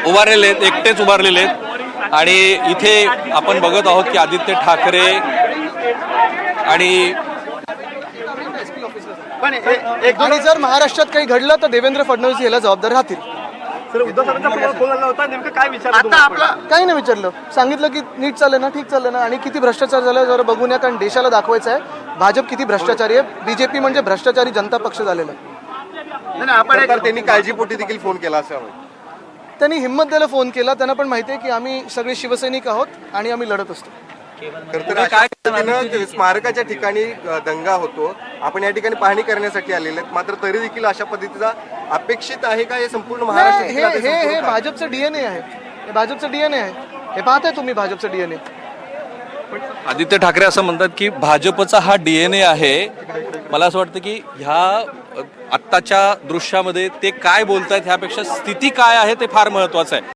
उभारलेले आहेत, एकटेच उभारलेले आहेत आणि इथे आपण बघत आहोत की आदित्य ठाकरे आणि आणि जर महाराष्ट्रात काही घडलं तर देवेंद्र फडणवीस याला जबाबदार राहतील. काही नाही विचारलं, सांगितलं की नीट चाललं ना, ठीक चाललं ना, आणि किती भ्रष्टाचार झाला जरा बघून या, कारण देशाला दाखवायचं आहे भाजप किती भ्रष्टाचारी आहे. बीजेपी म्हणजे भ्रष्टाचारी जनता पक्ष झालेला. त्यांनी काळजीपोटी देखील फोन केला असावा. त्यांनी हिंमत द्यायला फोन केला. त्यांना पण माहिती आहे की आम्ही सगळे शिवसैनिक आहोत आणि आम्ही लढत असतो. काय स्मारकाच्या ठिकाणी दंगा होतो, आपण या ठिकाणी पाहणी करण्यासाठी आलेले आहेत, मात्र तरी देखील अशा पद्धतीचा अपेक्षित आहे का हे संपूर्ण महाराष्ट्र? हे भाजपचं डीएनए आहे, हे भाजपचं डीएनए आहे, हे पाहताय तुम्ही भाजपचं डीएनए. आदित्य ठाकरे असं म्हणतात की भाजपचा हा डीएनए आहे. मला असं वाटतं की ह्या आत्ताच्या दृश्यामध्ये ते काय बोलतायत ह्यापेक्षा स्थिती काय आहे ते फार महत्वाचं आहे.